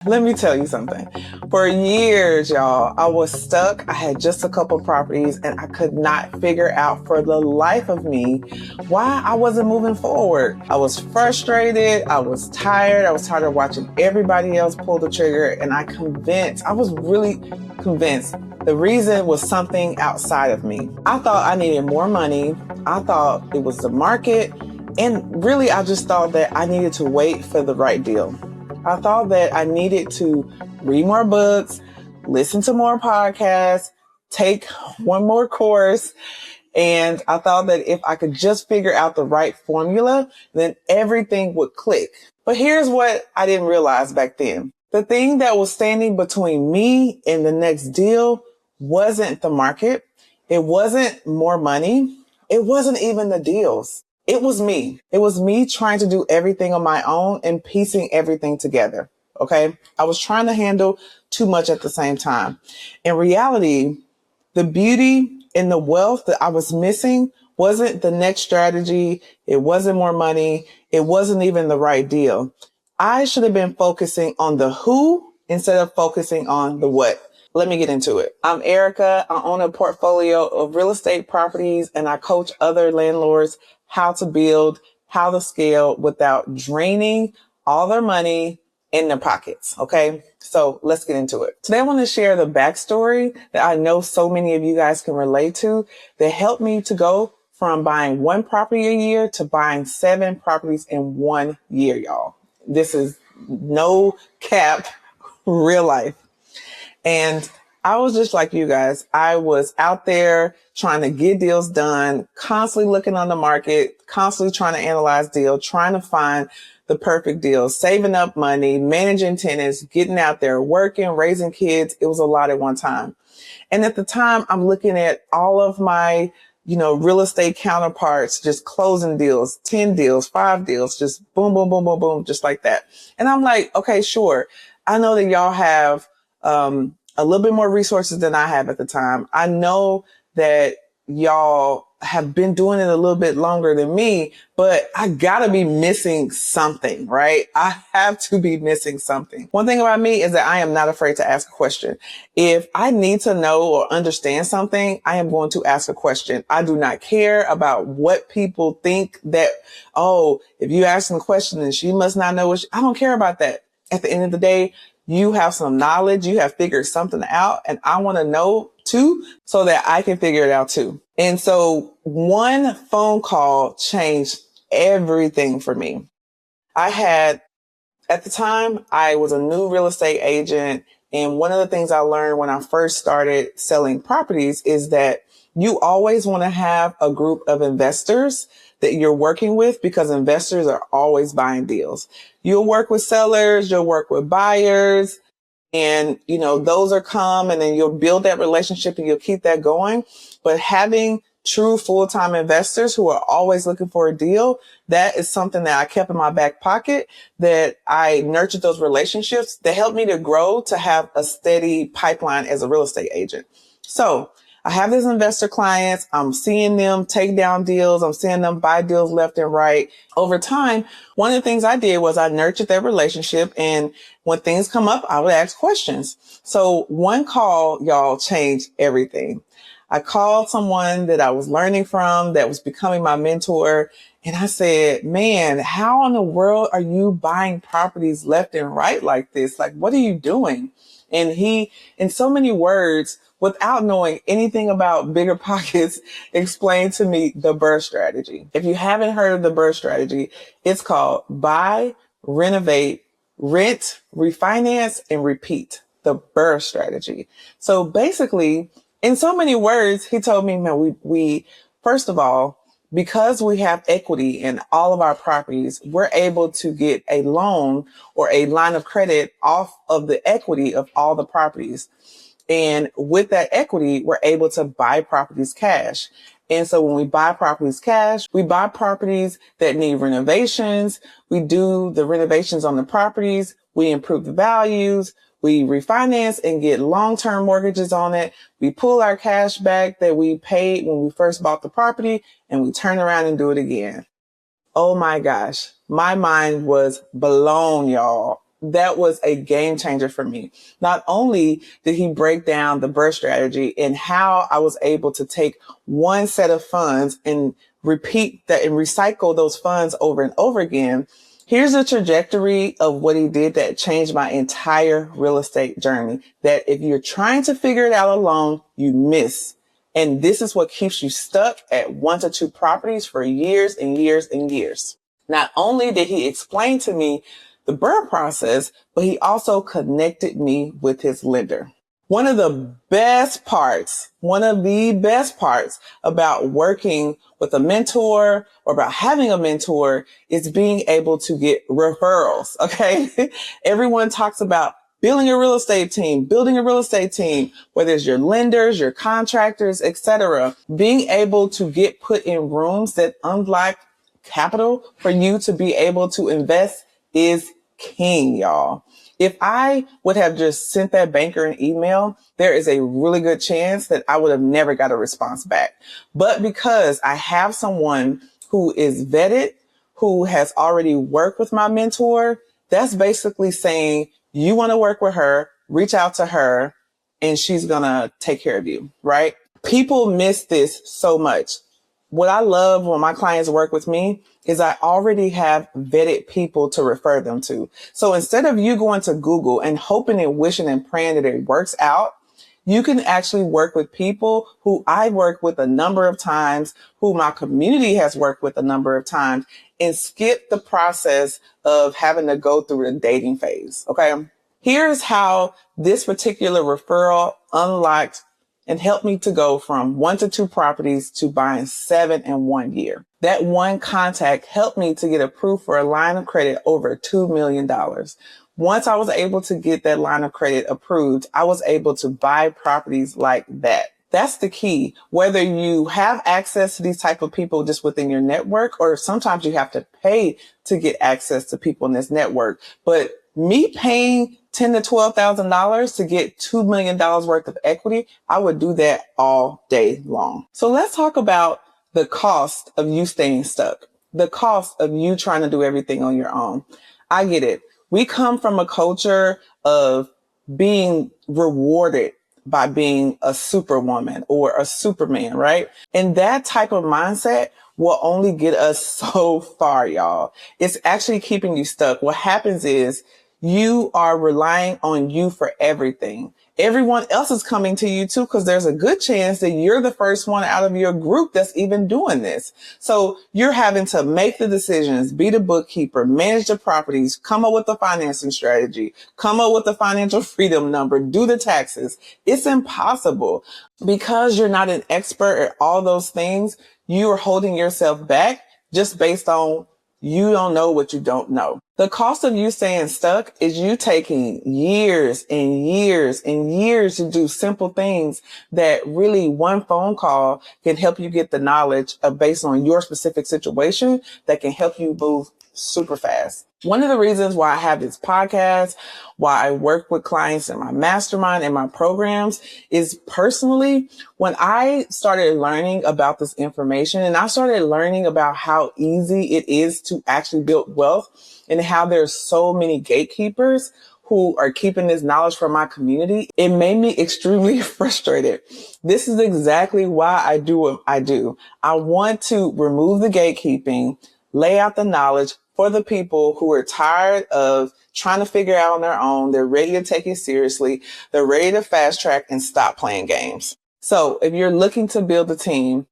Let me tell you something. For years, y'all, I was stuck. I had just a couple properties and I could not figure out for the life of me why I wasn't moving forward. I was frustrated. I was tired. I was tired of watching everybody else pull the trigger. And I was really convinced the reason was something outside of me. I thought I needed more money. I thought it was the market. And really, I just thought that I needed to wait for the right deal. I thought that I needed to read more books, listen to more podcasts, take one more course. And I thought that if I could just figure out the right formula, then everything would click. But here's what I didn't realize back then. The thing that was standing between me and the next deal wasn't the market. It wasn't more money. It wasn't even the deals. It was me. It was me trying to do everything on my own and piecing everything together. Okay. I was trying to handle too much at the same time. In reality, the beauty and the wealth that I was missing wasn't the next strategy. It wasn't more money. It wasn't even the right deal. I should have been focusing on the who instead of focusing on the what. Let me get into it. I'm Erica. I own a portfolio of real estate properties and I coach other landlords how to build, how to scale without draining all their money in their pockets. Okay. So let's get into it. Today I want to share the backstory that I know so many of you guys can relate to that helped me to go from buying one property a year to buying 7 properties in 1 year, y'all. This is no cap, real life. And I was just like you guys. I was out there trying to get deals done, constantly looking on the market, constantly trying to analyze deals, trying to find the perfect deal, saving up money, managing tenants, getting out there, working, raising kids. It was a lot at one time. And at the time, I'm looking at all of my, real estate counterparts, just closing deals, 10 deals, 5 deals, just boom, boom, boom, boom, boom, just like that. And I'm like, okay, sure. I know that y'all have, a little bit more resources than I have at the time. I know that y'all have been doing it a little bit longer than me, but I gotta be missing something, right? I have to be missing something. One thing about me is that I am not afraid to ask a question. If I need to know or understand something, I am going to ask a question. I do not care about what people think that, oh, if you ask them a question, then she must not know what I don't care about that. At the end of the day, you have some knowledge, you have figured something out, and I want to know too, so that I can figure it out too. And so one phone call changed everything for me. At the time, I was a new real estate agent. And one of the things I learned when I first started selling properties is that you always want to have a group of investors that you're working with, because investors are always buying deals. You'll work with sellers, you'll work with buyers, and those are come, and then you'll build that relationship and you'll keep that going. But having true full-time investors who are always looking for a deal, that is something that I kept in my back pocket, that I nurtured those relationships that helped me to grow, to have a steady pipeline as a real estate agent. So I have these investor clients. I'm seeing them take down deals. I'm seeing them buy deals left and right. Over time, one of the things I did was I nurtured that relationship. And when things come up, I would ask questions. So one call, y'all, changed everything. I called someone that I was learning from, that was becoming my mentor. And I said, man, how in the world are you buying properties left and right like this? Like, what are you doing? And he, in so many words, without knowing anything about Bigger Pockets, explained to me the BRRRR strategy. If you haven't heard of the BRRRR strategy, it's called buy, renovate, rent, refinance, and repeat. The BRRRR strategy. So basically, in so many words, he told me, man, we first of all, because we have equity in all of our properties, we're able to get a loan or a line of credit off of the equity of all the properties. And with that equity, we're able to buy properties cash. And so when we buy properties cash, we buy properties that need renovations. We do the renovations on the properties. We improve the values. We refinance and get long-term mortgages on it. We pull our cash back that we paid when we first bought the property, and we turn around and do it again. Oh my gosh. My mind was blown, y'all. that was a game changer for me. Not only did he break down the BRRRR strategy and how I was able to take one set of funds and repeat that and recycle those funds over and over again. Here's a trajectory of what he did that changed my entire real estate journey. That if you're trying to figure it out alone, you miss. And this is what keeps you stuck at 1 to 2 properties for years and years and years. Not only did he explain to me the BRRRR process, but he also connected me with his lender. One of the best parts about working with a mentor or about having a mentor is being able to get referrals. Okay. Everyone talks about building a real estate team, whether it's your lenders, your contractors, etc. Being able to get put in rooms that unlock capital for you to be able to invest is king, y'all. If I would have just sent that banker an email, there is a really good chance that I would have never got a response back. But because I have someone who is vetted, who has already worked with my mentor, that's basically saying, you want to work with her, reach out to her, and she's going to take care of you, right? People miss this so much. What I love when my clients work with me is I already have vetted people to refer them to. So instead of you going to Google and hoping and wishing and praying that it works out, you can actually work with people who I've worked with a number of times, who my community has worked with a number of times, and skip the process of having to go through the dating phase. Okay. Here's how this particular referral unlocked and helped me to go from 1 to 2 properties to buying 7 in 1 year. That one contact helped me to get approved for a line of credit over $2 million. Once I was able to get that line of credit approved, I was able to buy properties like that. That's the key. Whether you have access to these type of people just within your network, or sometimes you have to pay to get access to people in this network. But me paying $10,000 to $12,000 to get $2 million worth of equity, I would do that all day long. So let's talk about the cost of you staying stuck, the cost of you trying to do everything on your own. I get it. We come from a culture of being rewarded by being a superwoman or a superman, right? And that type of mindset will only get us so far, y'all. It's actually keeping you stuck. What happens is you are relying on you for everything. Everyone else is coming to you too, because there's a good chance that you're the first one out of your group that's even doing this. So you're having to make the decisions, be the bookkeeper, manage the properties, come up with the financing strategy, come up with the financial freedom number, do the taxes. It's impossible because you're not an expert at all those things. You are holding yourself back just based on you don't know what you don't know. The cost of you staying stuck is you taking years and years and years to do simple things that really one phone call can help you get the knowledge based on your specific situation that can help you move super fast. One of the reasons why I have this podcast, why I work with clients in my mastermind and my programs is personally, when I started learning about this information and I started learning about how easy it is to actually build wealth and how there's so many gatekeepers who are keeping this knowledge from my community, it made me extremely frustrated. This is exactly why I do what I do. I want to remove the gatekeeping, lay out the knowledge for the people who are tired of trying to figure out on their own. They're ready to take it seriously. They're ready to fast track and stop playing games. So if you're looking to build a team,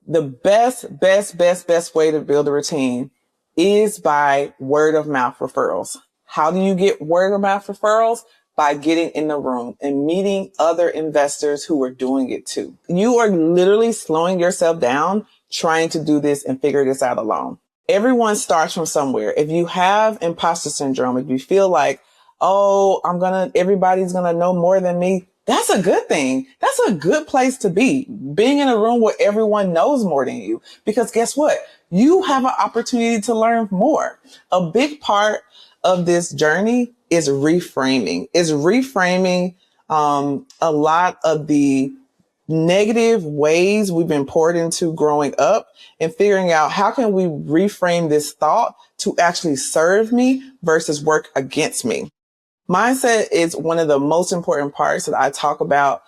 the best way to build a routine is by word of mouth referrals. How do you get word of mouth referrals? By getting in the room and meeting other investors who are doing it too. You are literally slowing yourself down trying to do this and figure this out alone. Everyone starts from somewhere. If you have imposter syndrome, if you feel like, oh, everybody's gonna know more than me, that's a good thing. That's a good place to be. Being in a room where everyone knows more than you. Because guess what? You have an opportunity to learn more. A big part of this journey is reframing. A lot of the negative ways we've been poured into growing up and figuring out how can we reframe this thought to actually serve me versus work against me. Mindset is one of the most important parts that I talk about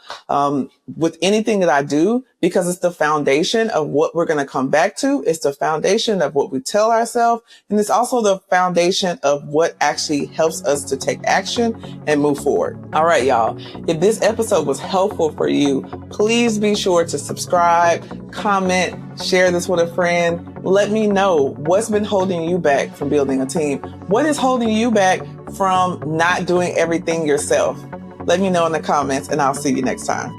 with anything that I do, because it's the foundation of what we're going to come back to. It's the foundation of what we tell ourselves. And it's also the foundation of what actually helps us to take action and move forward. All right, y'all. If this episode was helpful for you, please be sure to subscribe, comment, share this with a friend. Let me know what's been holding you back from building a team. What is holding you back from not doing everything yourself? Let me know in the comments, and I'll see you next time.